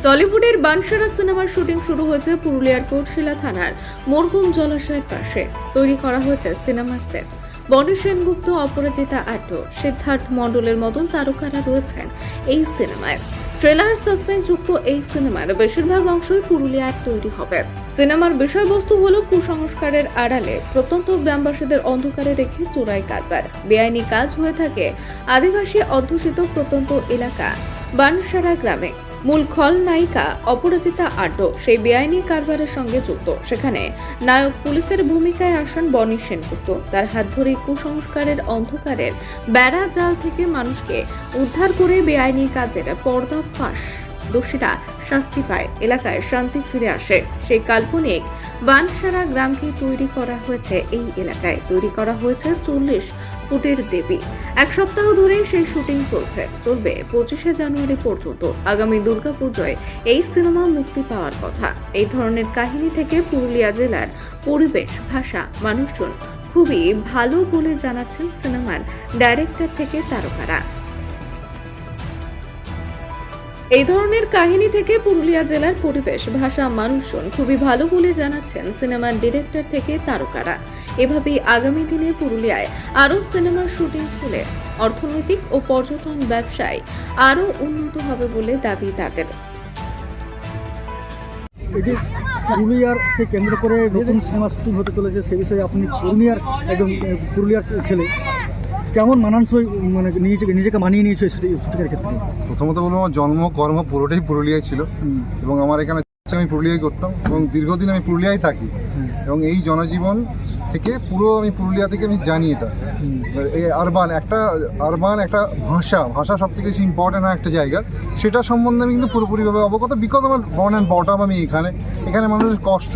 টলিউডের বানসারা সিনেমার শুটিং শুরু হয়েছে পুরুলিয়ার কোটশিলা থানার মোরগুম জলাশয়ের পাশে। তৈরি করা হয়েছে সিনেমার সেট। বনি সেনগুপ্ত, অপরাজিতা আড্ড, সিদ্ধার্থ মণ্ডলের মতন তারকারা রয়েছেন এই সিনেমায়। ট্রেলার সাসপেন্স যুক্ত এই সিনেমার বেশিরভাগ অংশই পুরুলিয়ায় তৈরি হবে। সিনেমার বিষয়বস্তু হলো কুসংস্কারের আড়ালে প্রত্যন্ত গ্রামবাসীদের অন্ধকারে রেখে চোরাই কারবার, বেআইনি কাজ হয়ে থাকে আদিবাসী অধ্যুষিত প্রত্যন্ত এলাকা বানসারা গ্রামে। মূল খলনায়িকা অপরাজিতা আড্ড সেই বেআইনি কারবারের সঙ্গে যুক্ত। সেখানে নায়ক পুলিশের ভূমিকায় আসেন বনি সেনগুপ্ত। তার হাত ধরে কুসংস্কারের অন্ধকারের বেড়া জাল থেকে মানুষকে উদ্ধার করে বেআইনি কাজের পর্দা ফাঁস, দোষীরা শাস্তি পায়, এলাকায় শান্তি ফিরে আসে। সেই কাল্পনিক বানসারা গ্রামকে তৈরি করা হয়েছে। এই এলাকায় তৈরি করা হয়েছে 40 ফুটের দেবী। এক সপ্তাহ ধরে সেই শুটিং চলবে 25শে জানুয়ারি পর্যন্ত। আগামী দুর্গাপুজোয় এই সিনেমা মুক্তি পাওয়ার কথা। এই ধরনের কাহিনী থেকে পুরুলিয়া জেলার পরিবেশ, ভাষা, মানুষজন খুবই ভালো বলে জানাচ্ছেন সিনেমার ডাইরেক্টর থেকে তারকারা। এই ধরনের কাহিনী থেকে পুরুলিয়া জেলার পরিবেশ, ভাষা, মানুষজন খুবই ভালো বলে জানাচ্ছেন সিনেমার ডিরেক্টর থেকে তারকারা। এভাবেই আগামী দিনে পুরুলিয়ায় আরও সিনেমার শুটিং হলে অর্থনৈতিক ও পর্যটন ব্যবসায় আরও উন্নত হবে বলে দাবি তাদের। এই যে পুরুলিয়ারকে কেন্দ্র করে নতুন সিনেমা শুটিং হতে চলেছে, সে বিষয়ে আপনি পুরুলিয়ার ছেলে, কেমন মানানসই মানে নিজেকে মানিয়ে নিয়েছে শুটিংয়ের ক্ষেত্রে? প্রথমত বলবো, আমার জন্ম কর্ম পুরোটাই পুরুলিয়ায় ছিল এবং আমার এখানে আমি পুরুলিয়ায় করতাম এবং দীর্ঘদিন আমি পুরুলিয়ায় থাকি এবং এই জনজীবন থেকে পুরো আমি পুরুলিয়া থেকে আমি জানি এটা এই আরবান একটা ভাষা সব থেকে বেশি ইম্পর্টেন্ট হয় একটা জায়গার, সেটা সম্বন্ধে আমি কিন্তু পুরোপুরিভাবে অবগত। বিকজ আমার বর্ন অ্যান্ড বটম আমি এখানে মানুষের কষ্ট,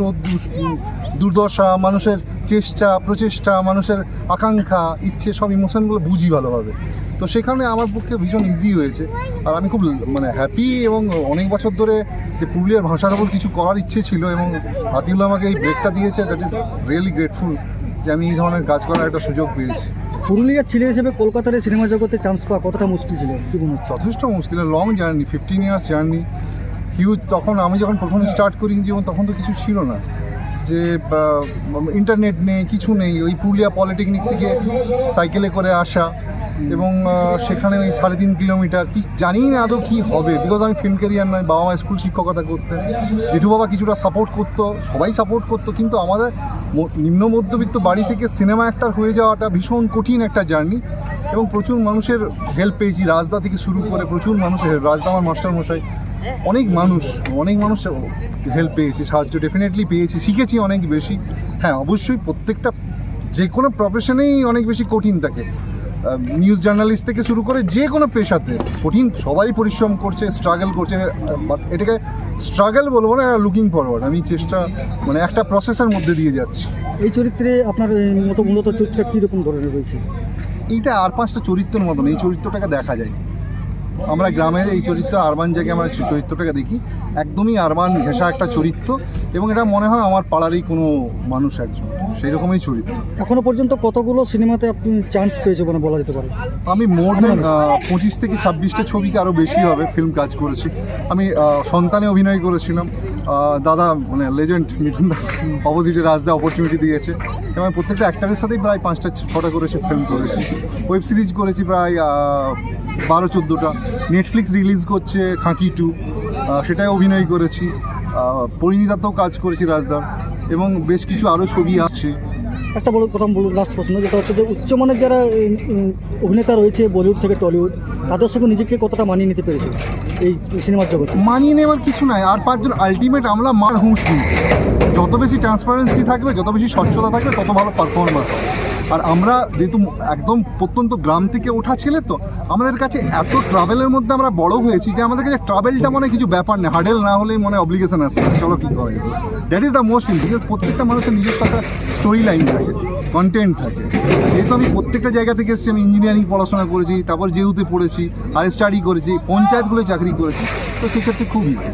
দুর্দশা, মানুষের চেষ্টা, প্রচেষ্টা, মানুষের আকাঙ্ক্ষা, ইচ্ছে, সব ইমোশনগুলো বুঝি ভালোভাবে। তো সেখানে আমার পক্ষে ভীষণ ইজি হয়েছে আর আমি খুব হ্যাপি এবং অনেক বছর ধরে যে পুরুলিয়ার ভাষার উপর কিছু করার ইচ্ছে ছিল এবং আতিউল্লাহ আমাকে এই ব্রেকটা দিয়েছে। দ্যাট ইজ রিয়েলি গ্রেটফুল যে আমি এই ধরনের কাজ করার একটা সুযোগ পেয়েছি। পুরুলিয়ার ছেলে হিসেবে কলকাতার সিনেমা জগতে চান্স পাওয়া কতটা মুশকিল ছিল, কি মনে হচ্ছে? যথেষ্ট মুশকিল, long journey, 15 years journey, huge. তখন আমি যখন প্রথম স্টার্ট করি জীবন, তখন তো কিছু ছিল না, যে ইন্টারনেট নেই, কিছু নেই। ওই পুরুলিয়া পলিটেকনিক থেকে সাইকেলে করে আসা এবং সেখানে ওই 3.5 কিলোমিটার, কি জানি না আদৌ কী হবে। বিকজ আমি ফিল্ম ক্যারিয়ার নয়, বাবা মা স্কুল শিক্ষকতা করতেন, জেঠু বাবা কিছুটা সাপোর্ট করতো, সবাই সাপোর্ট করতো, কিন্তু আমাদের নিম্ন মধ্যবিত্ত বাড়ি থেকে সিনেমা অ্যাক্টর হয়ে যাওয়াটা ভীষণ কঠিন একটা জার্নি এবং প্রচুর মানুষের হেল্প পেয়েছি। রাজদা থেকে শুরু করে প্রচুর মানুষের, রাজদা আমার মাস্টারমশাই, অনেক মানুষ হেল্প পেয়েছি, সাহায্য ডেফিনেটলি পেয়েছি, শিখেছি অনেক বেশি। হ্যাঁ, অবশ্যই প্রত্যেকটা যে কোনো প্রফেশনেই অনেক বেশি কঠিন থাকে। নিউজ জার্নালিস্ট থেকে শুরু করে যে কোনো পেশাতে কঠিন, সবাই পরিশ্রম করছে, স্ট্রাগল করছে। বাট এটাকে স্ট্রাগল বলবো না, লুকিং ফরওয়ার্ড। আমি চেষ্টা একটা প্রসেসের মধ্যে দিয়ে যাচ্ছি। এই চরিত্রে আপনার মূলত চরিত্রটা কীরকম ধরনের রয়েছে? এইটা আর 5টা চরিত্রের মতন, এই চরিত্রটাকে দেখা যায়। আমরা গ্রামের এই চরিত্র, আরবান জায়গায় আমরা চরিত্রটাকে দেখি, একদমই আরবান ঘেঁষা একটা চরিত্র এবং এটা মনে হয় আমার পাড়ারই কোনো মানুষ একজন, সেই রকমই চরিত্র। এখনো পর্যন্ত কতগুলো সিনেমাতে আপনি চান্স পেয়েছে বলে বলা যেতে পারে? আমি মোর দেন 25 থেকে 26টা ছবিতে আরও বেশি হবে ফিল্ম কাজ করেছি। আমি সন্তানে অভিনয় করেছিলাম, দাদা লেজেন্ড মিঠুন দা অপোজিটে রাজদা অপরচুনিটি দিয়েছে এবং প্রত্যেকটা অ্যাক্টারের সাথেই প্রায় 5টা-6টা করেছি ফিল্ম করেছি। ওয়েব সিরিজ করেছি প্রায় 12-14টা। নেটফ্লিক্স রিলিজ করছে খাঁকি 2, সেটাই অভিনয় করেছি। পরিণীতাতেও কাজ করেছি রাজদার এবং বেশ কিছু আরও ছবি আসছে। একটা লাস্ট প্রশ্ন, যেটা হচ্ছে যে উচ্চমানের যারা অভিনেতা রয়েছে বলিউড থেকে টলিউড, তাদের সঙ্গে নিজেকে কতটা মানিয়ে নিতে পেরেছে এই সিনেমার জগতে? মানিয়ে নেওয়ার কিছু নাই, আর 5জন আলটিমেট আমরা মার হুঁশ দিই। যত বেশি ট্রান্সপারেন্সি থাকবে, যত বেশি স্বচ্ছতা থাকবে, তত ভালো পারফরমেন্স হবে। আর আমরা যেহেতু একদম প্রত্যন্ত গ্রাম থেকে ওঠা ছেলে, তো আমাদের কাছে এত ট্রাভেলের মধ্যে আমরা বড় হয়েছি যে আমাদের কাছে ট্রাভেলটা কিছু ব্যাপার নেই। হার্ডেল না হলেই অব্লিগেশন আছে, চলো কী করে। That is the most important. প্রত্যেকটা মানুষের নিজস্ব একটা স্টোরি লাইন থাকে, কন্টেন্ট থাকে। যেহেতু আমি প্রত্যেকটা জায়গা থেকে এসেছি, আমি ইঞ্জিনিয়ারিং পড়াশোনা করেছি, তারপর যেহেতু পড়েছি, হায়ার স্টাডি করেছি, পঞ্চায়েতগুলো চাকরি করেছি, তো সেক্ষেত্রে খুব ইজি।